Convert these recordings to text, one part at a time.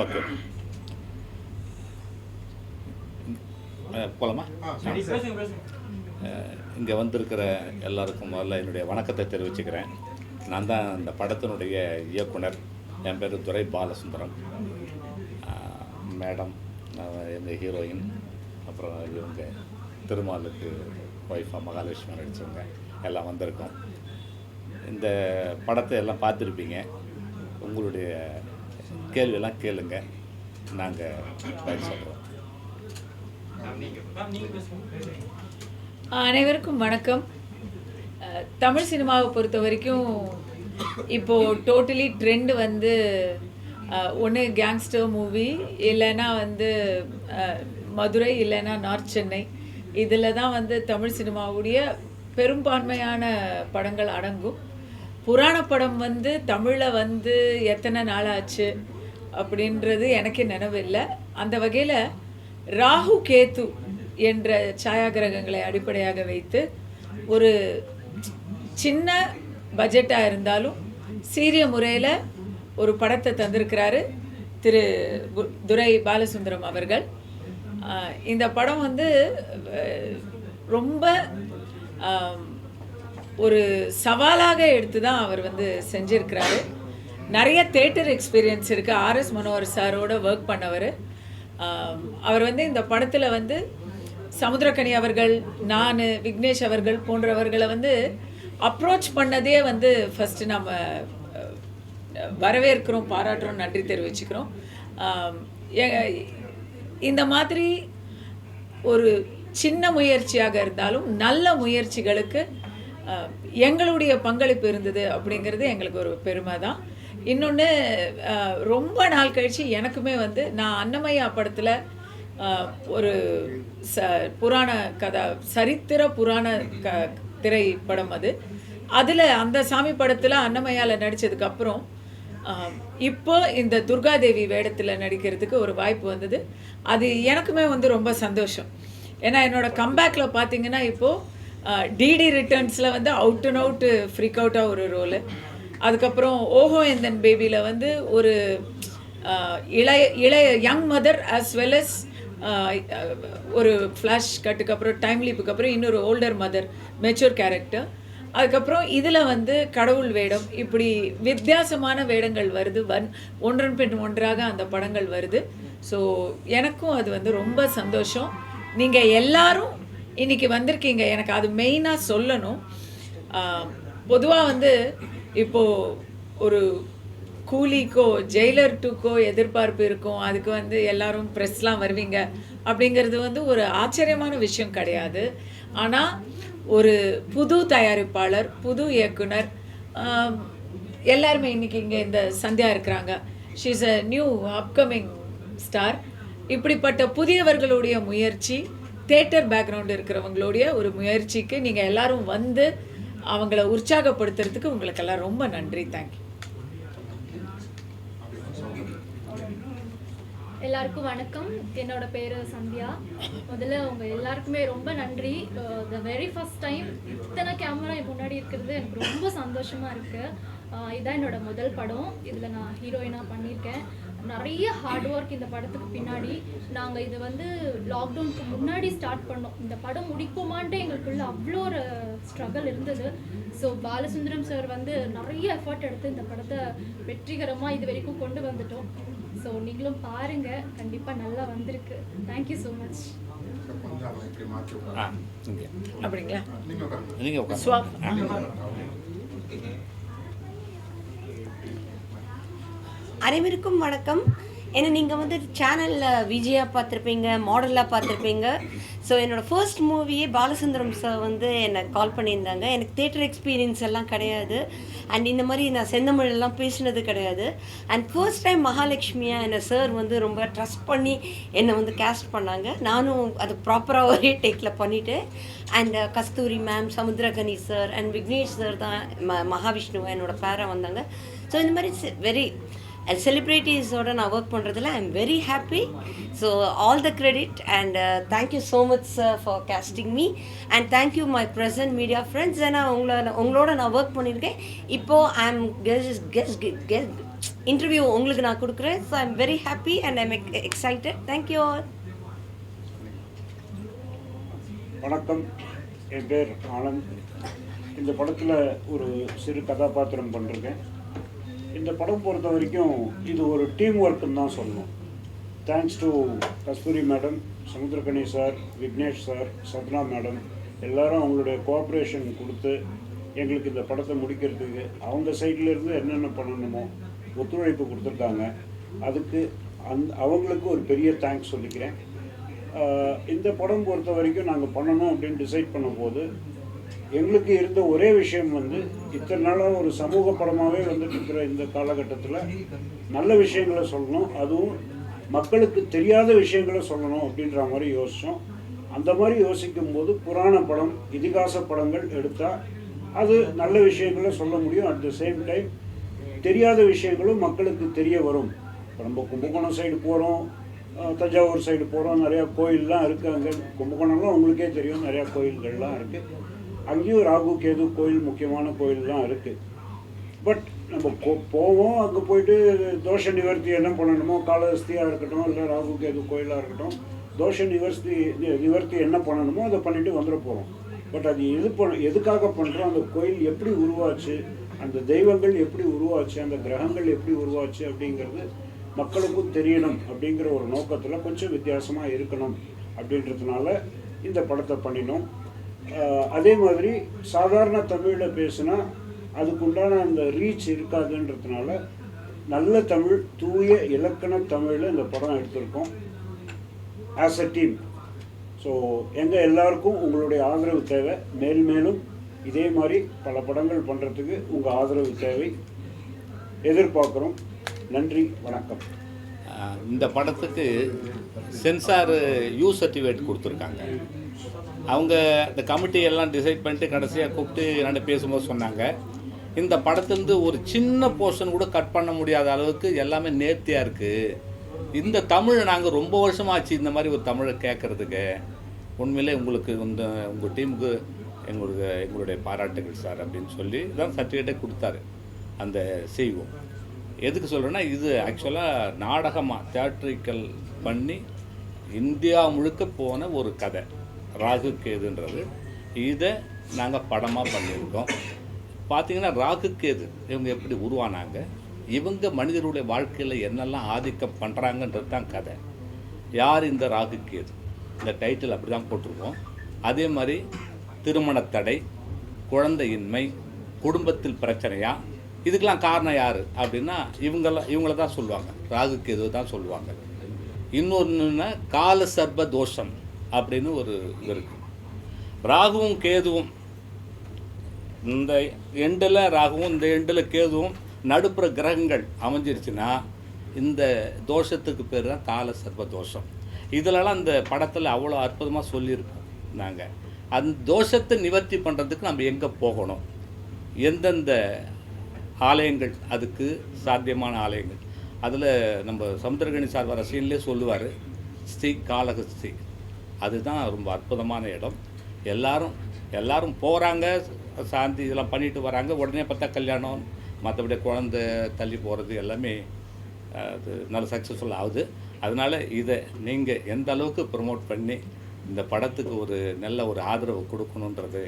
Okay போகலாமா? இங்கே வந்திருக்கிற எல்லாருக்கும் முதல்ல என்னுடைய வணக்கத்தை தெரிவிச்சுக்கிறேன். நான் தான் இந்த படத்தினுடைய இயக்குனர். என் பேர் துரை பாலசுந்தரம். மேடம், எங்கள் ஹீரோயின், அப்புறம் இவங்க திருமாலுக்கு ஒய்ஃபாக மகாலட்சுமி நடித்தவங்க எல்லாம் வந்திருக்கோம். இந்த படத்தை எல்லாம் பார்த்துருப்பீங்க. உங்களுடைய கேள்வியெல்லாம் கேளுங்க, நாங்கள் பதில் சொல்கிறோம். அனைவருக்கும் வணக்கம். தமிழ் சினிமாவை பொறுத்த வரைக்கும் இப்போது டோட்டலி ட்ரெண்டு வந்து ஒன்று கேங்ஸ்டர் மூவி, இல்லைன்னா வந்து மதுரை, இல்லைன்னா நார்த் சென்னை. இதில் தான் வந்து தமிழ் சினிமாவுடைய பெரும்பான்மையான படங்கள் அடங்கும். புராண படம் வந்து தமிழில் வந்து எத்தனை நாள் ஆச்சு அப்படின்றது எனக்கே நினைவில்லை. அந்த வகையில் ராகு கேத்து என்ற சாயாகிரகங்களை அடிப்படையாக வைத்து ஒரு சின்ன பட்ஜெட்டாக இருந்தாலும் சீரிய முறையில் ஒரு படத்தை தந்திருக்கிறாரு திரு துரை பாலசுந்தரம் அவர்கள். இந்த படம் வந்து ரொம்ப ஒரு சவாலாக எடுத்து தான் அவர் வந்து செஞ்சுருக்கிறாரு. நிறைய தேட்டர் எக்ஸ்பீரியன்ஸ் இருக்குது. ஆர்எஸ் மனோகர் சாரோட ஒர்க் பண்ணவர். அவர் வந்து இந்த படத்தில் வந்து சமுத்திரக்கனி அவர்கள், நான், விக்னேஷ் அவர்கள் போன்றவர்களை வந்து அப்ரோச் பண்ணதே வந்து ஃபஸ்ட்டு நம்ம வரவேற்கிறோம், பாராட்டுறோம், நன்றி தெரிவிச்சுக்கிறோம். இந்த மாதிரி ஒரு சின்ன முயற்சியாக இருந்தாலும் நல்ல முயற்சிகளுக்கு எங்களுடைய பங்களிப்பு இருந்தது அப்படிங்கிறது எங்களுக்கு ஒரு பெருமை தான். இன்னொன்று, ரொம்ப நாள் கழித்து எனக்குமே வந்து நான் அன்னமய்யா படத்தில் ஒரு புராண சரித்திர புராண திரைப்படம் அதில் அந்த சாமி படத்தில் அன்னமய்யாவில் நடித்ததுக்கப்புறம் இப்போ இந்த துர்காதேவி வேடத்தில் நடிக்கிறதுக்கு ஒரு வாய்ப்பு வந்தது. அது எனக்குமே வந்து ரொம்ப சந்தோஷம். ஏன்னா என்னோடய கம்பேக்கில் பார்த்தீங்கன்னா இப்போது டிடி ரிட்டர்ன்ஸில் வந்து அவுட் அண்ட் அவுட்டு ஃப்ரீக் அவுட்டாக ஒரு ரோலு. அதுக்கப்புறம் ஓஹோ எந்தன் பேபியில் வந்து ஒரு இளைய young mother as well as ஒரு ஃப்ளாஷ் கட்டுக்கு அப்புறம் டைம் லீப்புக்கு அப்புறம் இன்னொரு ஓல்டர் மதர் மெச்சூர் கேரக்டர். அதுக்கப்புறம் இதில் வந்து கடவுள் வேடம், இப்படி வித்தியாசமான வேடங்கள் வருது. ஒன்றன் பின் ஒன்றாக அந்த படங்கள் வருது. ஸோ எனக்கும் அது வந்து ரொம்ப சந்தோஷம். நீங்கள் எல்லாரும் இன்றைக்கி வந்திருக்கீங்க, எனக்கு அது மெயினாக சொல்லணும். பொதுவாக வந்து இப்போது ஒரு கூலிக்கோ ஜெயிலர் டூக்கோ எதிர்பார்ப்பு இருக்கும். அதுக்கு வந்து எல்லாரும் ப்ரெஸ்லாம் வருவீங்க அப்படிங்கிறது வந்து ஒரு ஆச்சரியமான விஷயம் கிடையாது. ஆனால் ஒரு புது தயாரிப்பாளர், புது இயக்குனர், எல்லாருமே இன்றைக்கி இங்கே இந்த சந்தியா இருக்கிறாங்க. She is a new upcoming star. இப்படிப்பட்ட புதியவர்களுடைய முயற்சி, தேட்டர் பேக்ரவுண்டு இருக்கிறவங்களுடைய ஒரு முயற்சிக்கு நீங்கள் எல்லாரும் வந்து அவங்கள உற்சாகப்படுத்துறதுக்கு உங்களுக்கெல்லாம் ரொம்ப நன்றி. தேங்க்யூ. எல்லாருக்கும் வணக்கம். என்னோட பேர் சந்தியா. முதல்ல உங்கள் எல்லாருக்குமே ரொம்ப நன்றி. த வெரி ஃபஸ்ட் டைம் இத்தனை கேமரா முன்னாடி இருக்கிறது எனக்கு ரொம்ப சந்தோஷமாக இருக்குது. இதுதான் என்னோட முதல் படம். இதில் நான் ஹீரோயினாக பண்ணியிருக்கேன். நிறைய ஹார்ட் ஒர்க் இந்த படத்துக்கு பின்னாடி. நாங்கள் இது வந்து லாக்டவுனுக்கு முன்னாடி ஸ்டார்ட் பண்ணோம். இந்த படம் முடிக்குமான்ட்டு எங்களுக்குள்ள அவ்வளோ ஒரு ஸ்ட்ரகிள் இருந்தது. ஸோ பாலசுந்தரம் சார் வந்து நிறைய எஃபர்ட் எடுத்து இந்த படத்தை வெற்றிகரமாக இது வரைக்கும் கொண்டு வந்துட்டோம். ஸோ நீங்களும் பாருங்கள், கண்டிப்பாக நல்லா வந்திருக்கு. Thank you so much. அப்படிங்களா? அனைவருக்கும் வணக்கம். ஏன்னா நீங்கள் வந்து சேனலில் விஜயாக பார்த்துருப்பீங்க, மாடலாக பார்த்துருப்பீங்க. ஸோ என்னோடய ஃபர்ஸ்ட் மூவியே பாலசுந்தரம் சார் வந்து என்னை கால் பண்ணியிருந்தாங்க. எனக்கு தேட்டர் எக்ஸ்பீரியன்ஸ் எல்லாம் கிடையாது. அண்ட் இந்த மாதிரி நான் செந்தமிழெல்லாம் பேசினது கிடையாது. அண்ட் ஃபர்ஸ்ட் டைம் மகாலட்சுமியாக என்னை சார் வந்து ரொம்ப ட்ரஸ்ட் பண்ணி என்னை வந்து கேஸ்ட் பண்ணாங்க. நானும் அது ப்ராப்பராக ஒரே டேக்கில் பண்ணிவிட்டேன். And Kasthuri ma'am, Samuthirakani sir and Vignesh sir தான் மகாவிஷ்ணுவா என்னோடய பேரை வந்தாங்க. ஸோ இந்த மாதிரி வெரி செலிப்ரிட்டிஸோட நான் ஒர்க் பண்ணுறதுல I am very happy. So all the credit and thank you so much sir for casting me. And thank you my present media friends. ஏன்னா உங்களோட நான் ஒர்க் பண்ணியிருக்கேன். இப்போது ஐ எம் இன்டர்வியூ உங்களுக்கு நான் கொடுக்குறேன். So I am very happy and I am excited. Thank you all. வணக்கம், என் பேர் ஆனந்த். இந்த படத்தில் ஒரு சிறு கதாபாத்திரம் பண்ணிருக்கேன். இந்த படம் பொறுத்த வரைக்கும் இது ஒரு டீம் ஒர்க்குன்னு தான் சொல்லணும். Thanks to Kasthuri madam, Samuthirakani sir, Vignesh sir, Sadhna madam எல்லாரும் அவங்களுடைய கோஆப்ரேஷன் கொடுத்து எங்களுக்கு இந்த படத்தை முடிக்கிறதுக்கு அவங்க சைட்லேருந்து என்னென்ன பண்ணணுமோ ஒத்துழைப்பு கொடுத்துருக்காங்க. அதுக்கு அவங்களுக்கு ஒரு பெரிய தேங்க்ஸ் சொல்லிக்கிறேன். இந்த படம் பொறுத்த வரைக்கும் நாங்கள் பண்ணணும் அப்படின்னு டிசைட் பண்ணும்போது எங்களுக்கு இருந்த ஒரே விஷயம் வந்து இத்தனை நாளாக ஒரு சமூக படமாகவே வந்துட்டு இருக்கிற இந்த காலகட்டத்தில் நல்ல விஷயங்களை சொல்லணும், அதுவும் மக்களுக்கு தெரியாத விஷயங்களை சொல்லணும் அப்படின்ற மாதிரி யோசித்தோம். அந்த மாதிரி யோசிக்கும்போது புராண படம், இதிகாச படங்கள் எடுத்தால் அது நல்ல விஷயங்களை சொல்ல முடியும். அட் த சேம் டைம் தெரியாத விஷயங்களும் மக்களுக்கு தெரிய வரும். இப்போ நம்ம கும்பகோணம் சைடு போகிறோம், தஞ்சாவூர் சைடு போகிறோம், நிறையா கோயிலெலாம் இருக்குது. அங்கே கும்பகோணம்லாம் உங்களுக்கே தெரியும், நிறையா கோயில்கள்லாம் இருக்குது. அங்கேயும் ராகு கேது கோயில், முக்கியமான கோயிலெலாம் இருக்குது. பட் நம்ம போவோம், அங்கே போயிட்டு தோஷ நிவர்த்தி என்ன பண்ணணுமோ, காலஹஸ்தியாக இருக்கட்டும் இல்லை ராகு கேது கோயிலாக இருக்கட்டும், தோஷ நிவர்த்தி என்ன பண்ணணுமோ அதை பண்ணிவிட்டு வந்துட போகிறோம். பட் அது எதுக்காக பண்ணுறோம், அந்த கோயில் எப்படி உருவாச்சு, அந்த தெய்வங்கள் எப்படி உருவாச்சு, அந்த கிரகங்கள் எப்படி உருவாச்சு அப்படிங்கிறது மக்களுக்கும் தெரியணும் அப்படிங்கிற ஒரு நோக்கத்தில் கொஞ்சம் வித்தியாசமாக இருக்கணும் அப்படின்றதுனால இந்த படத்தை பண்ணினோம். அதே மாதிரி சாதாரண தமிழில் பேசுனா அதுக்குண்டான அந்த ரீச் இருக்காதுன்றதுனால நல்ல தமிழ், தூய இலக்கண தமிழில் இந்த படம் எடுத்திருக்கோம் ஆஸ் அ டீம். ஸோ எங்கள் எல்லாருக்கும் உங்களுடைய ஆதரவு தேவை. மேலும் இதே மாதிரி பல படங்கள் பண்ணுறதுக்கு உங்கள் ஆதரவு தேவை, எதிர்பார்க்குறோம். நன்றி, வணக்கம். இந்த படத்துக்கு சென்சார் யூ சர்டிஃபிகேட் கொடுத்துருக்காங்க. அவங்க இந்த கமிட்டியெல்லாம் டிசைட் பண்ணிட்டு கடைசியாக கூப்பிட்டு என்னென்ன பேசும்போது சொன்னாங்க, இந்த படத்துலேருந்து ஒரு சின்ன போர்ஷன் கூட கட் பண்ண முடியாத அளவுக்கு எல்லாமே நேர்த்தியாக இருக்குது. இந்த தமிழை நாங்கள் ரொம்ப வருஷமாச்சு இந்த மாதிரி ஒரு தமிழை கேட்குறதுக்கு. உண்மையிலே உங்களுக்கு உங்கள் டீமுக்கு எங்களுடைய பாராட்டுகள் சார் அப்படின்னு சொல்லி தான் சர்டிஃபிகேட்டே கொடுத்தாரு அந்த செய்வோம். எதுக்கு சொல்கிறேன்னா, இது ஆக்சுவலாக நாடகமாக தியேட்ரிக்கல் பண்ணி இந்தியா முழுக்க போன ஒரு கதை ராகு கேதுன்றது. இதை நாங்கள் படமாக பண்ணியிருக்கோம். பார்த்திங்கன்னா ராகு கேது இவங்க எப்படி உருவானாங்க, இவங்க மனிதருடைய வாழ்க்கையில் என்னெல்லாம் ஆதிக்கம் பண்ணுறாங்கன்றது தான் கதை. யார் இந்த ராகு கேது, இந்த டைட்டில் அப்படி தான் போட்டிருக்கோம். அதே மாதிரி திருமணத்தடை, குழந்தையின்மை, குடும்பத்தில் பிரச்சனையா, இதுக்கெல்லாம் காரணம் யார் அப்படின்னா இவங்கள தான் சொல்லுவாங்க, ராகு கேது தான் சொல்லுவாங்க. இன்னொன்றுன்னா கால சர்ப தோஷம் அப்படின்னு ஒரு இது இருக்குது. ராகுவும் கேதுவும் இந்த எண்டில் ராகுவும் இந்த எண்டில் கேதுவும் நடுப்புற கிரகங்கள் அமைஞ்சிருச்சுன்னா இந்த தோஷத்துக்கு பேர் தான் கால சர்ப தோஷம். இதிலலாம் இந்த படத்தில் அவ்வளோ அற்புதமாக சொல்லியிருக்கோம். நாங்கள் அந்த தோஷத்தை நிவர்த்தி பண்ணுறதுக்கு நம்ம எங்கே போகணும், எந்தெந்த ஆலயங்கள் அதுக்கு சாத்தியமான ஆலயங்கள். அதில் நம்ம சமுத்திரகனி சார் வர சீன்லேயே சொல்லுவார், ஸ்ரீ காளஹஸ்தி, அதுதான் ரொம்ப அற்புதமான இடம். எல்லாரும் போகிறாங்க, சாந்தி இதெல்லாம் பண்ணிட்டு வராங்க. உடனே பார்த்தா கல்யாணம், மற்றபடி குழந்தை தள்ளி போகிறது எல்லாமே அது நல்ல சக்ஸஸ்ஃபுல் ஆகுது. அதனால் இதை நீங்கள் எந்த அளவுக்கு ப்ரமோட் பண்ணி இந்த படத்துக்கு ஒரு நல்ல ஒரு ஆதரவு கொடுக்கணுன்றது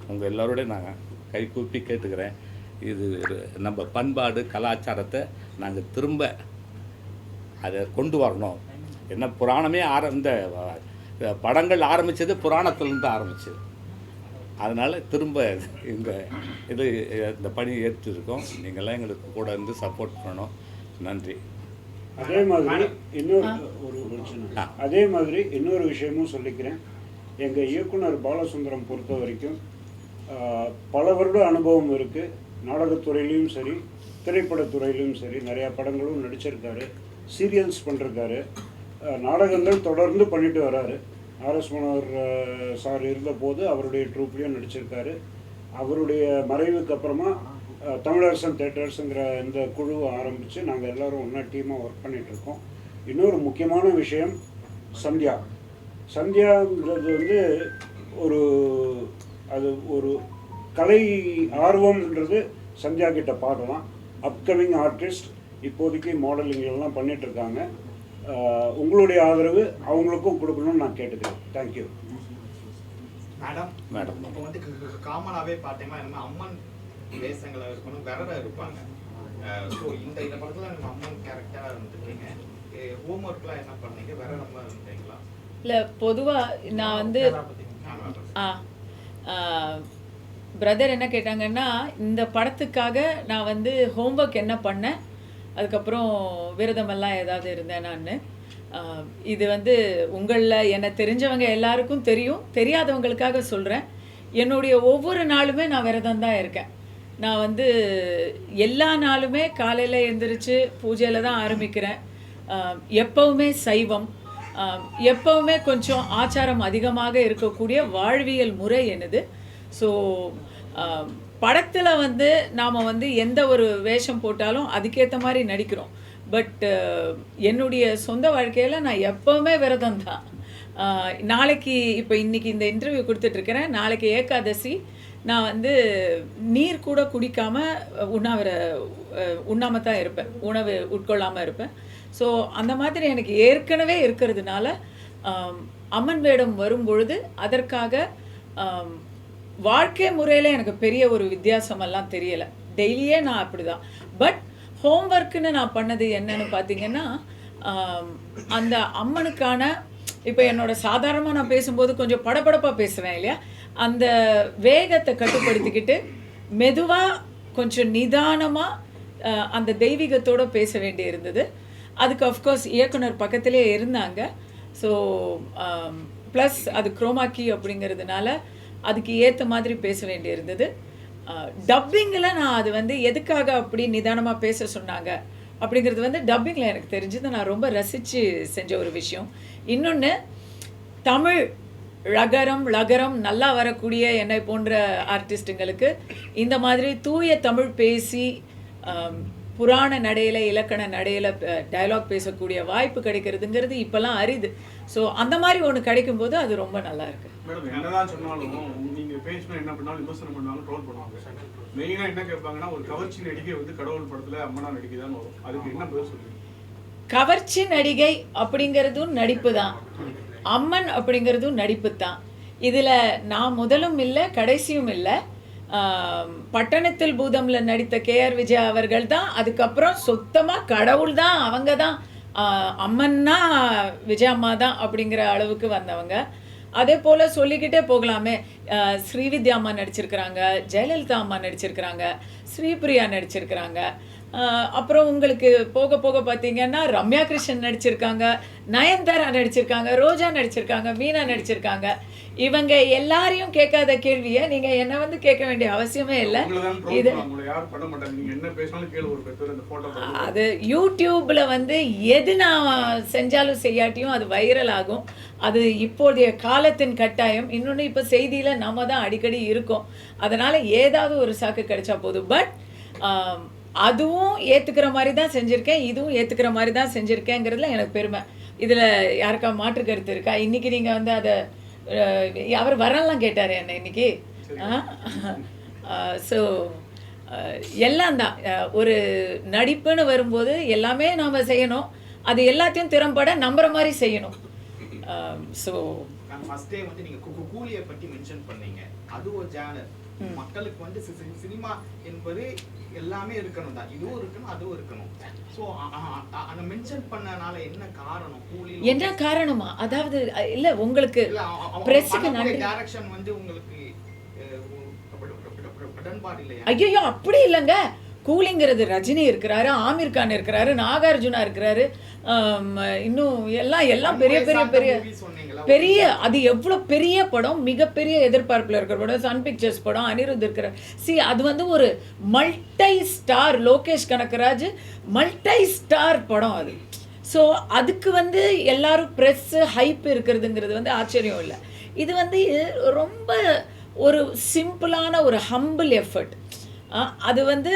உங்கள் எல்லோரோட நான் கைகூப்பி கேட்டுக்கிறேன். இது நம்ம பண்பாடு கலாச்சாரத்தை நாங்கள் திரும்ப அதை கொண்டு வரணும். என்ன புராணமே இந்த படங்கள் ஆரம்பித்தது புராணத்துலேருந்து ஆரம்பிச்சது. அதனால் திரும்ப இந்த பணியை ஏற்றிருக்கோம். நீங்கள்லாம் எங்களுக்கு கூட இருந்து சப்போர்ட் பண்ணணும். நன்றி. அதே மாதிரி இன்னொரு விஷயமும் சொல்லிக்கிறேன். எங்கள் இயக்குனர் பாலசுந்தரம் பொறுத்த வரைக்கும் பல வருட அனுபவம் இருக்குது. நாடகத்துறையிலையும் சரி, திரைப்படத்துறையிலையும் சரி, நிறையா படங்களும் நடிச்சிருக்காரு, சீரியல்ஸ் பண்ணிருக்காரு, நாடகங்கள் தொடர்ந்து பண்ணிட்டு வராரு. ஆர்எஸ் மனோகர் சார் இருந்தபோது அவருடைய ட்ரூப்லேயும் நடிச்சிருக்காரு. அவருடைய மறைவுக்கு அப்புறமா தமிழரசன் தேட்டர்ஸுங்கிற இந்த குழுவை ஆரம்பித்து நாங்கள் எல்லோரும் ஒன்றா டீமாக ஒர்க் பண்ணிகிட்ருக்கோம். இன்னொரு முக்கியமான விஷயம், சந்தியாங்கிறது வந்து ஒரு கலை ஆர்வம்ன்றது சந்தியா கிட்ட பாடலாம். அப்கமிங் ஆர்டிஸ்ட், இப்போதைக்கு மாடலிங் எல்லாம் பண்ணிட்டு இருக்காங்க. உங்களுடைய ஆதரவு அவங்களுக்கும் கொடுக்கணும்னு நான் கேட்டுக்கிறேன். தேங்க்யூ. மேடம் இப்போ வந்து காமனாகவே பார்த்தீங்கன்னா நம்ம அம்மன் வேஷங்களை இருக்கணும், விரத இருப்பாங்க. ஸோ இந்த படத்தில் நம்ம அம்மன் கேரக்டராக இருந்துருக்கீங்க. ஹோம் ஒர்க்லாம் என்ன பண்ணீங்க? விரதமாக இருந்தீங்களா? இல்லை, பொதுவாக நான் வந்து பிரதர் என்ன கேட்டாங்கன்னா, இந்த படத்துக்காக நான் வந்து ஹோம்ஒர்க் என்ன பண்ணேன், அதுக்கப்புறம் விரதமெல்லாம் ஏதாவது இருந்தேன் நான். இது வந்து உங்களில் என்னை தெரிஞ்சவங்க எல்லாருக்கும் தெரியும், தெரியாதவங்களுக்காக சொல்கிறேன். என்னுடைய ஒவ்வொரு நாளுமே நான் விரதம் தான் இருக்கேன். நான் வந்து எல்லா நாளுமே காலையில் எழுந்திரிச்சு பூஜையில் தான் ஆரம்பிக்கிறேன். எப்போவுமே சைவம், எப்போவுமே கொஞ்சம் ஆச்சாரம் அதிகமாக இருக்கக்கூடிய வாழ்வியல் முறை என்னது. ஸோ படத்தில் வந்து நாம் வந்து எந்த ஒரு வேஷம் போட்டாலும் அதுக்கேற்ற மாதிரி நடிக்கிறோம். பட் என்னுடைய சொந்த வாழ்க்கையில் நான் எப்போவுமே விரதம் தான். நாளைக்கு இப்போ இன்றைக்கி இந்த இன்டர்வியூ கொடுத்துட்ருக்கிறேன். நாளைக்கு ஏகாதசி. நான் வந்து நீர் கூட குடிக்காமல் உண்ணாமல் தான் இருப்பேன், உணவு உட்கொள்ளாமல் இருப்பேன். ஸோ அந்த மாதிரி எனக்கு ஏற்கனவே இருக்கிறதுனால அம்மன் வேடம் வரும்பொழுது அதற்காக வாழ்க்கை முறையில் எனக்கு பெரிய ஒரு வித்தியாசமெல்லாம் தெரியலை. டெய்லியே நான் அப்படி தான். பட் ஹோம்ஒர்க்குன்னு நான் பண்ணது என்னன்னு பார்த்தீங்கன்னா, அந்த அம்மனுக்கான இப்போ என்னோட சாதாரணமாக நான் பேசும்போது கொஞ்சம் படபடப்பாக பேசுவேன் இல்லையா, அந்த வேகத்தை கட்டுப்படுத்திக்கிட்டு மெதுவாக கொஞ்சம் நிதானமாக அந்த தெய்வீகத்தோடு பேச வேண்டி இருந்தது. அதுக்கு அஃப்கோர்ஸ் இயக்குனர் பக்கத்திலே இருந்தாங்க. ஸோ ப்ளஸ் அது குரோமாக்கி அப்படிங்கிறதுனால அதுக்கு ஏற்ற மாதிரி பேச வேண்டி இருந்தது. டப்பிங்கில் நான் அது வந்து எதுக்காக அப்படி நிதானமாக பேச சொன்னாங்க அப்படிங்கிறது வந்து டப்பிங்கில் எனக்கு தெரிஞ்சது. நான் ரொம்ப ரசித்து செஞ்ச ஒரு விஷயம். இன்னொன்று, தமிழ் லகரம் நல்லா வரக்கூடிய என்னை போன்ற ஆர்டிஸ்ட்டுங்களுக்கு இந்த மாதிரி தூய தமிழ் பேசி புராண நடையில் இலக்கண நடையில் டயலாக் பேசக்கூடிய வாய்ப்பு கிடைக்கிறதுங்கிறது இப்போல்லாம் அரிது. ஸோ அந்த மாதிரி ஒன்று கிடைக்கும்போது அது ரொம்ப நல்லா இருக்குது. மேடம், என்னதான் சொன்னாலும் நீங்கள் பேசணும், என்ன பண்ணாலும் விமர்சனம் பண்ணாலும் ட்ரோல் பண்ணுவாங்க. மெயினாக என்ன கேட்பாங்கன்னா, ஒரு கவர்ச்சி நடிகை வந்து கடவுள் படத்தில் அம்மனா நடிகை தான் வரும். அதுக்கு என்ன பதில் சொல்லுவீங்க? கவர்ச்சி நடிகை அப்படிங்கிறதும் நடிப்பு தான், அம்மன் அப்படிங்கிறதும் நடிப்பு தான். இதில் நான் முதலும் இல்லை கடைசியும் இல்லை. பட்டணத்தில் பூதமில் நடித்த KR விஜயா அவர்கள் தான். அதுக்கப்புறம் சுத்தமாக கடவுள் தான், அவங்க தான், அம்மன்னா விஜயம்மா தான் அப்படிங்கிற அளவுக்கு வந்தவங்க. அதே போல் சொல்லிக்கிட்டே போகலாமே. ஸ்ரீவித்யா அம்மா நடிச்சிருக்கிறாங்க, ஜெயலலிதா அம்மா நடிச்சிருக்கிறாங்க, ஸ்ரீபிரியா நடிச்சிருக்கிறாங்க. அப்புறம் உங்களுக்கு போக போக பார்த்தீங்கன்னா ரம்யா கிருஷ்ணன் நடிச்சிருக்காங்க, நயன்தாரா நடிச்சிருக்காங்க, ரோஜா நடிச்சிருக்காங்க, மீனா நடிச்சிருக்காங்க. இவங்க எல்லாரையும் கேட்காத கேள்வியை நீங்கள் என்னை வந்து கேட்க வேண்டிய அவசியமே இல்லை. இது அது யூடியூப்பில் வந்து எது நான் செஞ்சாலும் செய்யாட்டியும் அது வைரல் ஆகும். அது இப்போதைய காலத்தின் கட்டாயம். இன்னொன்று, இப்போ செய்தியில் நம்ம தான் அடிக்கடி இருக்கோம். அதனால் ஏதாவது ஒரு சாக்கு கிடைச்சா போதும். பட் அதுவும் ஏற்றுக்கிற மாதிரி தான் செஞ்சுருக்கேன், இதுவும் ஏற்றுக்கிற மாதிரி தான் செஞ்சுருக்கேங்கிறதுல எனக்கு பெருமை. இதில் யாருக்கா மாற்று கருத்து இருக்கா? இன்றைக்கி நீங்கள் வந்து அதை அவர் வரலாம் கேட்டார் என்ன இன்னைக்கு. ஸோ எல்லாம் தான் ஒரு நடிப்புன்னு வரும்போது எல்லாமே நாம் செய்யணும். அது எல்லாத்தையும் திறம்பட நம்புற மாதிரி செய்யணும். ஸோ ஃபர்ஸ்ட் டே வந்து நீங்கள் கூலியை பற்றி மென்ஷன் பண்ணீங்க. அது ஒரு ஜானர். மக்களுக்கு வந்து சினிமா என்பது எல்லாமே இருக்கணும் தான், இதுவும் இருக்கணும் அதுவும் இருக்கணும். ஸோ அந்த மென்ஷன் பண்ணனால என்ன காரணம்? கூலி என்ன காரணமா? அதாவது இல்லை, உங்களுக்கு பிரஸுக்கு டைரக்ஷன் வந்து உங்களுக்கு உடன்பாடு இல்லையா? ஐயோ அப்படி இல்லைங்க. கூலிங்கிறது ரஜினி இருக்கிறாரு, ஆமீர் கான் இருக்கிறாரு, நாகார்ஜுனா இருக்கிறாரு, இன்னும் எல்லாம் பெரிய பெரிய பெரிய பெரிய அது எவ்வளோ பெரிய படம், மிகப்பெரிய எதிர்பார்ப்பில் இருக்கிற படம். சன் பிக்சர்ஸ் படம், அனிருத் இருக்கிற. அது வந்து ஒரு multi star, Lokesh Kanagaraj multi star படம் அது. ஸோ அதுக்கு வந்து எல்லாரும் ப்ரெஸ்ஸு ஹைப் இருக்கிறதுங்கிறது வந்து ஆச்சரியம் இல்லை. இது வந்து ரொம்ப ஒரு சிம்பிளான ஒரு ஹம்பிள் எஃபர்ட். அது வந்து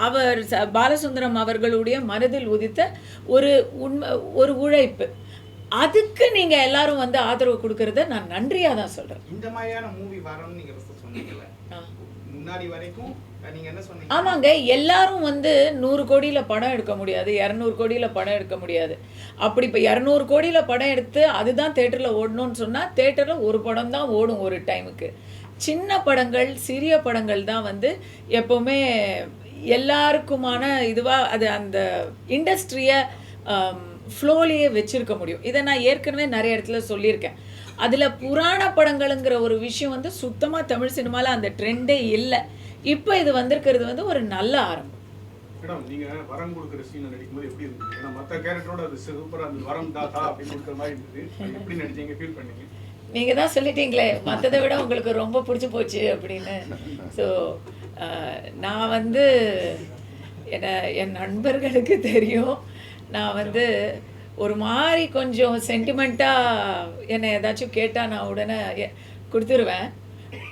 அவர் பாலசுந்தரம் அவர்களுடைய மனதில் உதித்த ஒரு உழைப்பு. அதுக்கு நீங்கள் எல்லாரும் வந்து ஆதரவு கொடுக்கறத நான் நன்றியாக தான் சொல்கிறேன். இந்த மாதிரியான மூவி வரணும்னு நீங்கள் சொன்னீங்கல்ல, முன்னாடி வரைக்கும் நீங்க என்ன சொன்னீங்க? ஆமாங்க, எல்லாரும் வந்து 100 கோடியில் படம் எடுக்க முடியாது, 200 கோடியில் படம் எடுக்க முடியாது. அப்படி இப்போ 200 கோடியில் படம் எடுத்து அதுதான் தேட்டரில் ஓடணும்னு சொன்னால் தேட்டரில் ஒரு படம் தான் ஓடும் ஒரு டைமுக்கு. சின்ன படங்கள், சிறிய படங்கள் தான் வந்து எப்போவுமே எல்லாருக்குமான இதுவாக அது அந்த இண்டஸ்ட்ரியை ஃப்ளோலேயே வச்சுருக்க முடியும். இதை நான் ஏற்கனவே நிறைய இடத்துல சொல்லியிருக்கேன். அதில் புராண படங்களுங்கிற ஒரு விஷயம் வந்து சுத்தமாக தமிழ் சினிமாவில் அந்த ட்ரெண்டே இல்லை. இப்போ இது வந்திருக்கிறது வந்து ஒரு நல்ல ஆரம்பம். மேடம், நீங்க வரம் கொடுக்குற சீனை நடிக்கும்போது எப்படி இருந்தது? ஏன்னா மற்ற கேரக்டரோட அது சூப்பராக அந்த வரம் தாத்தா அப்படின்னு கொடுக்குற மாதிரி இருந்தது. அது எப்படி நடிச்சீங்க, ஃபீல் பண்ணீங்க? நீங்கள் தான் சொல்லிட்டீங்களே மற்றதை விட உங்களுக்கு ரொம்ப பிடிச்சி போச்சு அப்படின்னு. ஸோ நான் வந்து என் நண்பர்களுக்கு தெரியும், நான் வந்து ஒரு மாதிரி கொஞ்சம் சென்டிமெண்ட்டாக என்னை ஏதாச்சும் கேட்டால் நான் உடனே கொடுத்துருவேன்.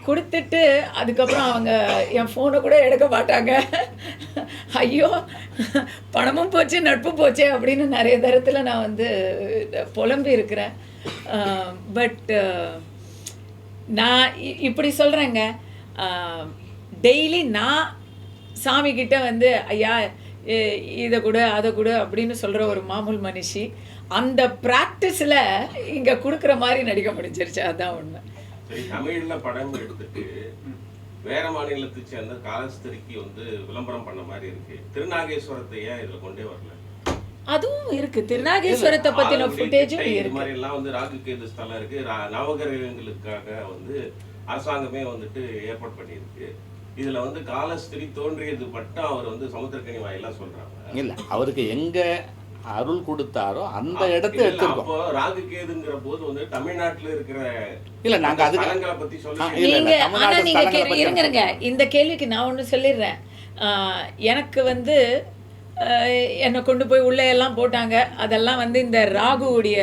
கொடுத்துட்டு அதுக்கப்புறம் அவங்க என் ஃபோனை கூட எடுக்க மாட்டாங்க. ஐயோ பணமும் போச்சு நட்பும் போச்சே அப்படின்னு நிறைய தரத்தில் நான் வந்து புலம்பி இருக்கிறேன். பட் நான் இப்படி சொல்கிறேங்க, டெய்லி நான் சாமிக்கிட்ட வந்து ஐயா இதை கூட அதை கூட அப்படின்னு சொல்கிற ஒரு மாமூல் மனுஷி. அந்த ப்ராக்டிஸில் இங்கே கொடுக்குற மாதிரி நடிக்க முடிஞ்சிருச்சு, அதுதான் உண்மை. தமிழ்ல படம் எடுத்துட்டு வேற மாநிலத்தை சேர்ந்த காலஸ்தரிக்கு வந்து விளம்பரம் பண்ண மாதிரி இருக்கு. திருநாகேஸ்வரத்தை ஏன் இதுல கொண்டே வரல? அதுவும் இருக்கு, திருநாகேஸ்வரத்தை பத்தின ஃபுட்டேஜும் இது இருக்கு. மாதிரி எல்லாம் வந்து ராகுகேது ஸ்தலம் இருக்கு, நவகிரகங்களுக்காக வந்து அரசாங்கமே வந்துட்டு ஏற்பாடு பண்ணியிருக்கு. இதுல வந்து காலஸ்திரி தோன்றியது மட்டும் அவர் வந்து சமுத்திரக்கனி வாயிலா சொல்றாங்க. இல்லை, அவருக்கு எங்க அருள் கொடுத்தாரோ அந்த இடத்த எடுத்துருக்கோம். அப்போ ராகுகேதுங்கிற போது வந்து தமிழ்நாட்டுல இருக்கிற இல்ல நாங்க அதுக்கு ஸ்தலங்களை பத்தி சொல்லி நீங்க ஆனா நீங்க இருங்க, இந்த கேள்விக்கு நான் ஒன்று சொல்லிடுறேன். எனக்கு வந்து என்னை கொண்டு போய் உள்ளே எல்லாம் போட்டாங்க. அதெல்லாம் வந்து இந்த ராகுவுடைய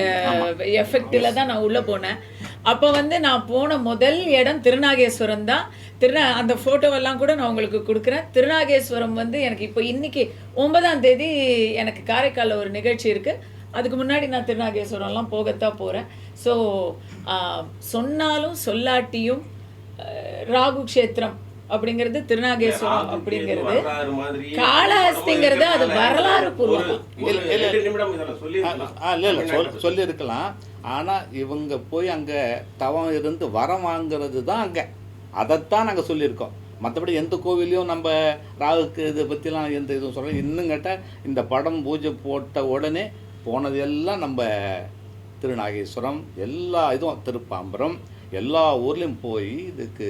எஃபெக்டில் தான் நான் உள்ளே போனேன். அப்போ வந்து நான் போன முதல் இடம் திருநாகேஸ்வரம் தான். அந்த ஃபோட்டோவெல்லாம் கூட நான் உங்களுக்கு கொடுக்குறேன். திருநாகேஸ்வரம் வந்து எனக்கு இப்போ இன்னைக்கு 9ஆம் தேதி எனக்கு காரைக்காலில் ஒரு நிகழ்ச்சி இருக்குது. அதுக்கு முன்னாடி நான் திருநாகேஸ்வரம்லாம் போகத்தான் போகிறேன். ஸோ சொன்னாலும் சொல்லாட்டியும் ராகு க்ஷேத்திரம் அப்படிங்கிறது திருநாகேஸ்வரம் அப்படிங்கிறது காளஹஸ்திங்கிறது அது வரலாறு பூர்வம். சொல்லியிருக்கலாம். ஆனால் இவங்க போய் அங்கே தவம் இருந்து வரம் வாங்கிறது தான் அங்கே, அதைத்தான் நாங்கள் சொல்லியிருக்கோம். மற்றபடி எந்த கோவிலையும் நம்ம ராகுக்கு இதை பற்றிலாம் எந்த இதுவும் சொல்கிறோம். இன்னும் கேட்டால் இந்த படம் பூஜை போட்ட உடனே போனது எல்லாம் நம்ம திருநாகேஸ்வரம், எல்லா இதுவும் திருப்பாம்பரம், எல்லா ஊர்லேயும் போய் இதுக்கு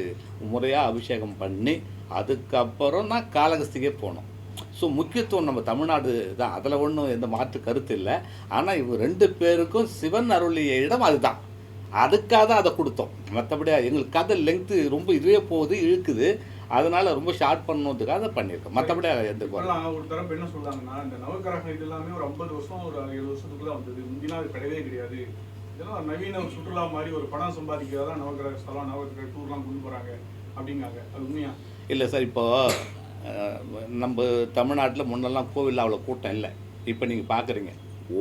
முறையாக அபிஷேகம் பண்ணி அதுக்கப்புறம் தான் காளஹஸ்திக்கே போனோம். ஸோ முக்கியத்துவம் நம்ம தமிழ்நாடு தான், அதில் ஒன்றும் எந்த மாற்று கருத்து இல்லை. ஆனால் இவங்க 2 பேருக்கும் சிவன் அருளிய இடம் அதுதான், அதுக்காக தான் அதை கொடுத்தோம். மற்றபடி எங்களுக்கு கதை லெங்க்த்து ரொம்ப இதுவே போகுது, இழுக்குது, அதனால ரொம்ப ஷார்ட் பண்ணதுக்காக அதை பண்ணியிருக்கோம். மற்றபடி எந்த ஒரு தரப்பு என்ன சொல்றாங்கன்னா, இந்த நவகிரகம் இது எல்லாமே ஒரு 50 வருஷம் ஒரு 70 வருஷத்துக்குள்ள வந்தது, முந்தினா அது கிடையவே கிடையாது. இதெல்லாம் நவீன சுற்றுலா மாதிரி ஒரு பணம் சம்பாதிக்கிறதா நவகிரக ஸ்தலம் நவகிரக டூர்லாம் கொண்டு போகிறாங்க அப்படிங்காங்க. அது உண்மையா? இல்லை சார், இப்போது நம்ம தமிழ்நாட்டில் முன்னெல்லாம் கோவிலில் அவ்வளோ கூட்டம் இல்லை. இப்போ நீங்கள் பார்க்குறீங்க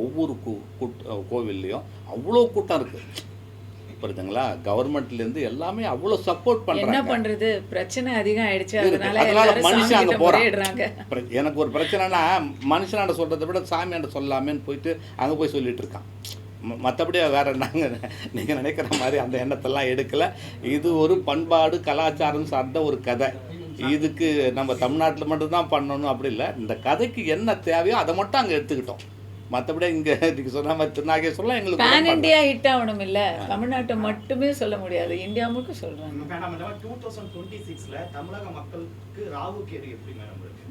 ஒவ்வொரு கோவில்லையும் அவ்வளோ கூட்டம் இருக்குது. புரியுதுங்களா? கவர்மெண்ட்லேருந்து எல்லாமே அவ்வளோ சப்போர்ட் பண்ணுறாங்க. என்ன பண்ணுறது, பிரச்சனை அதிகம் ஆயிடுச்சு, அதனால மனுஷன் அங்கே போகிறாங்க. போயிடுறாங்க. எனக்கு ஒரு பிரச்சனைனா மனுஷனாண்ட சொல்கிறத விட சாமியாண்ட சொல்லாமேன்னு போயிட்டு அங்கே போய் சொல்லிட்டு இருக்கான். மற்றபடி வேறு நீங்கள் நினைக்கிற மாதிரி அந்த எண்ணத்தெல்லாம் எடுக்கலை. இது ஒரு பண்பாடு கலாச்சாரம் சார்ந்த ஒரு கதை. இதுக்கு நம்ம தமிழ்நாட்டில் மட்டும்தான் பண்ணணும் அப்படி இல்லை. இந்த கதைக்கு என்ன தேவையோ அதை மட்டும் அங்கே எடுத்துக்கிட்டோம். மற்றபடி இங்கே நீங்கள் சொன்ன மாதிரி திருநாகேஸ்வரம் எங்களுக்கு பேன் இண்டியா ஹிட் ஆகணும் இல்லை, தமிழ்நாட்டை மட்டுமே சொல்ல முடியாது, இந்தியா முழுக்க சொல்கிறாங்க. 2026ல தமிழக மக்களுக்கு ராகு கேது எப்படி மேடம் இருக்கு?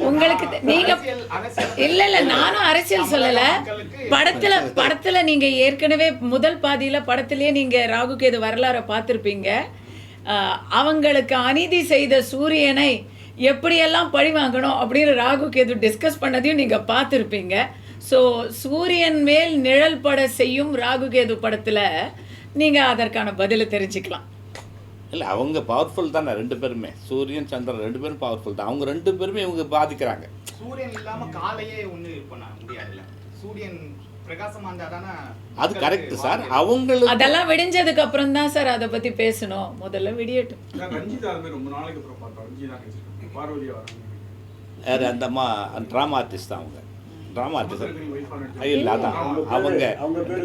உங்களுக்கு நீங்க இல்ல நானும் அரசியல் சொல்லல. படத்துல நீங்க ஏற்கனவே முதல் பாதியில படத்திலேயே நீங்க ராகு கேது வரலாறை பார்த்திருப்பீங்க. அவங்களுக்கு அநீதி செய்த சூரியனை எப்படியெல்லாம் பழி வாங்கணும் அப்படின்னு ராகு கேது டிஸ்கஸ் பண்ணதையும் நீங்க பார்த்துருப்பீங்க. ஸோ சூரியன் மேல் நிழல் பட செய்யும் ராகு கேது படத்துல நீங்க அதற்கான பதிலை தெரிஞ்சுக்கலாம். இல்லை, அவங்க பவர்ஃபுல் தானே 2 பேருமே, சூரியன் சந்திரன் 2 பேரும் பவர்ஃபுல் தான். அவங்க 2 பேருமே இவங்க பாதிக்கிறாங்க. சூரியன் இல்லாம காலையே ஒண்ணு பண்ண முடியாதுல்ல. சூரியன் பிரகாசமா இருந்தா தானே அது கரெக்ட் சார். அவங்களுக்கு அதெல்லாம் விடிஞ்சதுக்கு அப்புறம் தான் சார் அதை பத்தி பேசணும். முதல்ல விடியட்டும். ரஞ்சிதா அது மாதிரி ரொம்ப நாளைக்கு அப்புறம் பார்த்தோம். ரஞ்சிதா நடிச்சிருக்காங்க. பார்வதியா வராங்க. யார் அந்த அம்மா ட்ராமா ஆர்டிஸ்ட் தான். அவங்க ட்ராமா ஆர்டிஸ்ட் இல்லை, அதான் அவங்க பேரு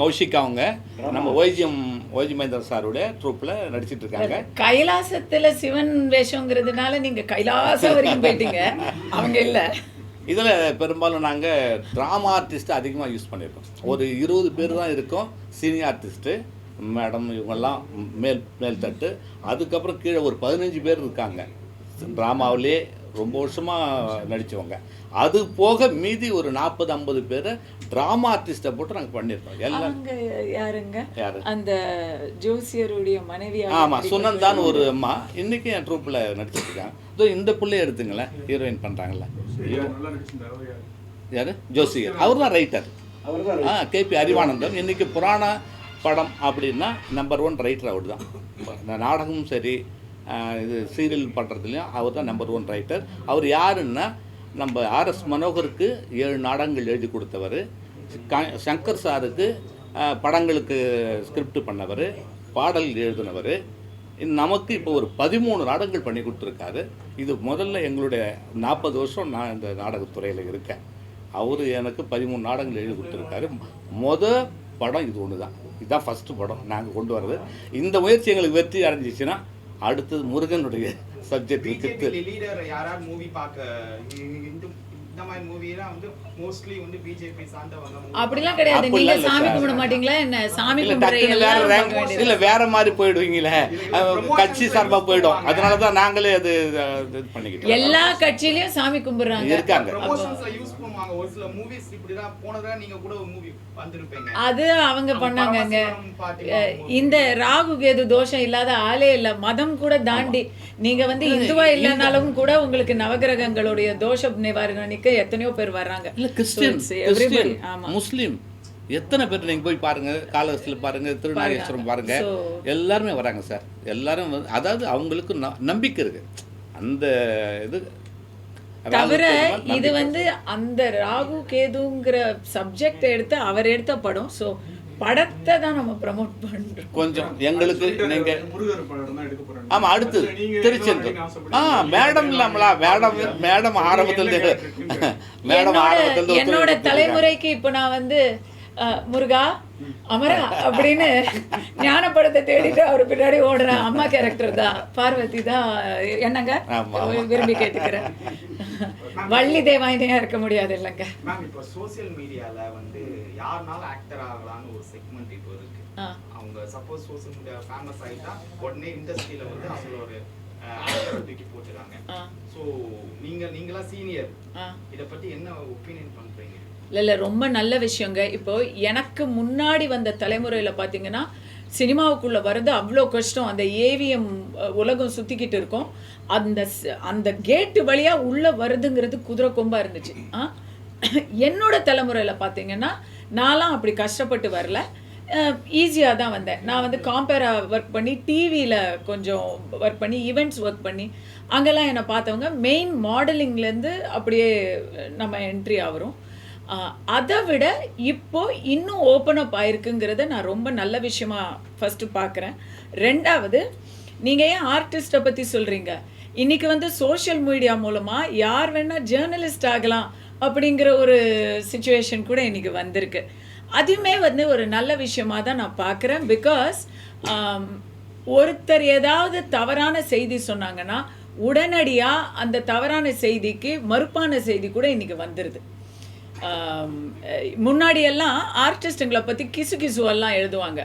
கௌஷிகா அவங்க நம்ம ஓஜிஎம் மகேந்திரன் சாருடைய ட்ரூப்பில் நடிச்சிட்டு இருக்காங்க. கைலாசத்துல சிவன் வேஷங்கிறதுனால நீங்க கைலாசம் வரைக்கும் போயிட்டீங்க, அவங்க இல்லை. இதில் பெரும்பாலும் நாங்கள் ட்ராமா ஆர்டிஸ்ட்டு அதிகமாக யூஸ் பண்ணியிருக்கோம். ஒரு 20 பேர் தான் இருக்கோம் சீனியர் ஆர்டிஸ்ட்டு, மேடம் இவங்கெல்லாம் மேல் தட்டு. அதுக்கப்புறம் கீழே ஒரு 15 பேர் இருக்காங்க ட்ராமாவிலே ரொம்ப வருஷமாக நடித்தவங்க. அது போக மீதி ஒரு 40-50 பேர் ட்ராமா ஆர்டிஸ்ட்டை போட்டு நாங்கள் பண்ணியிருக்கோம். எல்லாம் யாருங்க? யாரு? அந்த ஜோசியருடைய மனைவி. ஆமாம், சுனந்தான்னு ஒரு அம்மா இன்னைக்கு என் ட்ரூப்பில் நடிச்சிருக்காங்க. இதோ இந்த பிள்ளைய எடுத்துங்களேன், ஹீரோயின் பண்ணுறாங்கல்ல. யார்? ஜோசியர். அவர் தான் ரைட்டர். கேபி அறிவானந்தம். இன்றைக்கி புராண படம் அப்படின்னா நம்பர் 1 ரைட்டர் அவர் தான். நாடகமும் சரி, இது சீரியல் பண்ணுறதுலையும் அவர் தான் நம்பர் 1 ரைட்டர். அவர் யாருன்னா நம்ம ஆர்எஸ் மனோகருக்கு 7 நாடகங்கள் எழுதி கொடுத்தவர், சங்கர் சாருக்கு படங்களுக்கு ஸ்கிரிப்ட் பண்ணவர், பாடல் எழுதினவர். நமக்கு இப்போ ஒரு 13 நாடகங்கள் பண்ணி கொடுத்துருக்காரு. இது முதல்ல எங்களுடைய 40 வருஷம் நான் இந்த நாடகத்துறையில் இருக்கேன். அவர் எனக்கு 13 நாடகங்கள் எழுதி கொடுத்துருக்காரு. படம் இது ஒன்று தான். இதுதான் ஃபஸ்ட்டு படம் நாங்கள் கொண்டு வர்றது. இந்த முயற்சி எங்களுக்கு வெற்றி அடைஞ்சிச்சுன்னா அடுத்தது முருகனுடைய சப்ஜெக்ட் வித்து லீடர் யாராவது மூவி பார்க்க இந்த மாதிரி மூவிலாம் வந்து மோஸ்ட்லி வந்து பிஜேபி சார்ந்தவங்க. அப்படிலாம் கிடையாது. நீங்க சாமி கும்பிட மாட்டீங்களா என்ன? சாமி கும்பிடுற இல்ல வேற மாதிரி போயிடுவீங்களே, கட்சி சார்பா போயிடும். அதனால தான் நாங்களே அது இது பண்ணிக்கிட்டோம். எல்லா கட்சியிலயும் சாமி கும்பிடுறாங்க இருக்காங்க. ப்ரமோஷன்ஸ்ல யூஸ் பண்ணுவாங்க. ஒரு சில மூவிஸ் இப்படிதான் போனதா நீங்க கூட ஒரு மூவி வந்திருப்பீங்க. அது அவங்க பண்ணாங்கங்க. இந்த ராகு கேது தோஷம் இல்லாத ஆளே இல்ல. மதம் கூட தாண்டி நீங்க வந்து இந்துவா இல்லைனாலும் கூட உங்களுக்கு நவகிரகங்களுடைய தோஷ நிவாரணிக்கு எத்தனையோ பேர் வர்றாங்க. இல்ல கிறிஸ்டியன், முஸ்லீம் எத்தனை பேர் நீங்க போய் பாருங்க, காலகஸ்தியில் பாருங்க, திருநாகேஸ்வரம் பாருங்க, எல்லாருமே வராங்க சார். எல்லாரும் அதாவது அவங்களுக்கு நம்பிக்கை இருக்கு. அந்த இது தவிர இது வந்து அந்த ராகு கேதுங்கிற சப்ஜெக்ட் எடுத்து அவர் எடுத்த படம். ஸோ படத்தை தான் நம்ம ப்ரமோட் பண்றோம். கொஞ்சம் எங்களுக்கு நீங்க ஆமா அடுத்து திருச்செந்தூர் மேடம் இல்லாமலா மேடம் ஆரம்பத்தில் என்னோட தலைமுறைக்கு இப்போ நான் வந்து முருகா அமரா அப்படின்னு ஞான படத்தை தேடிட்டு அவர் பின்னாடி ஓடுறேன். அம்மா கேரக்டர் தான், பார்வதி தான். என்னங்க விரும்பி கேட்டுக்கிறேன். வள்ளி தேவாயினியா இருக்க முடியாது இல்லைங்க மேம். இப்போ சோசியல் மீடியால வந்து யாருனாலும் ஆக்டர் ஆகலாம்னு ஒரு செக்மெண்ட் இப்போ இருக்கு. அவங்க சப்போஸ் சோசியல் மீடியா ஃபேமஸ் ஆயிட்டா உடனே இண்டஸ்ட்ரியில வந்து அவங்களோட ஆக்டர் தூக்கி போட்டுறாங்க. ஸோ நீங்களா சீனியர், இதை பத்தி என்ன ஒப்பீனியன் பண்றீங்க? இல்லை ரொம்ப நல்ல விஷயங்க. இப்போ எனக்கு முன்னாடி வந்த தலைமுறையில் பார்த்தீங்கன்னா சினிமாவுக்குள்ளே வர்றது அவ்வளோ கஷ்டம். அந்த ஏவிஎம் உலகம் சுற்றிக்கிட்டு இருக்கோம். அந்த கேட்டு வழியாக உள்ளே வருதுங்கிறது குதிரை கொம்பாக இருந்துச்சு. என்னோட தலைமுறையில் பார்த்தீங்கன்னா நான்லாம் அப்படி கஷ்டப்பட்டு வரல, ஈஸியாக தான் வந்தேன். நான் வந்து காம்பேராக ஒர்க் பண்ணி, டிவியில் கொஞ்சம் ஒர்க் பண்ணி, ஈவெண்ட்ஸ் ஒர்க் பண்ணி, அங்கெல்லாம் என்னை பார்த்தவங்க மெயின் மாடலிங்லேருந்து அப்படியே நம்ம என்ட்ரி ஆகிறோம். அதை விட இப்போ இன்னும் ஓப்பன் அப் ஆயிருக்குங்கிறத நான் ரொம்ப நல்ல விஷயமா ஃபஸ்ட்டு பார்க்குறேன். ரெண்டாவது, நீங்கள் ஏன் ஆர்டிஸ்ட்டை பற்றி சொல்கிறீங்க? இன்றைக்கி வந்து சோஷியல் மீடியா மூலமாக யார் வேணால் ஜேர்னலிஸ்ட் ஆகலாம் அப்படிங்கிற ஒரு சிச்சுவேஷன் கூட இன்றைக்கி வந்திருக்கு. அதுவுமே வந்து ஒரு நல்ல விஷயமாக தான் நான் பார்க்குறேன். பிகாஸ் ஒருத்தர் ஏதாவது தவறான செய்தி சொன்னாங்கன்னா உடனடியாக அந்த தவறான செய்திக்கு மறுப்பான செய்தி கூட இன்றைக்கி வந்துடுது. முன்னாடியெல்லாம் ஆர்டிஸ்ட்டுங்களை பற்றி கிசுகிசுவெல்லாம் எழுதுவாங்க.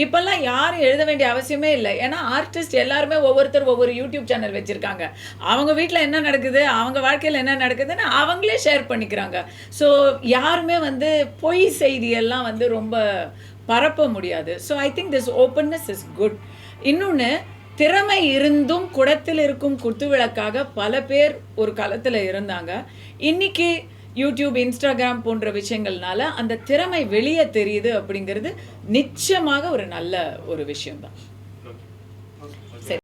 இப்போல்லாம் யாரும் எழுத வேண்டிய அவசியமே இல்லை. ஏன்னா ஆர்டிஸ்ட் எல்லாருமே ஒவ்வொருத்தர் ஒவ்வொரு யூடியூப் சேனல் வச்சுருக்காங்க. அவங்க வீட்டில் என்ன நடக்குது, அவங்க வாழ்க்கையில் என்ன நடக்குதுன்னு அவங்களே ஷேர் பண்ணிக்கிறாங்க. ஸோ யாருமே வந்து பொய் செய்தியெல்லாம் வந்து ரொம்ப பரப்ப முடியாது. So I think this openness is good. இன்னொன்று, திறமை இருந்தும் குடத்தில் இருக்கும் குத்துவிளக்காக பல பேர் ஒரு காலத்தில் இருந்தாங்க. இன்னைக்கு யூடியூப், இன்ஸ்டாகிராம் போன்ற விஷயங்கள்னால அந்த திறமை வெளியே தெரியுது அப்படிங்கிறது நிச்சயமாக ஒரு நல்ல ஒரு விஷயம்தான்.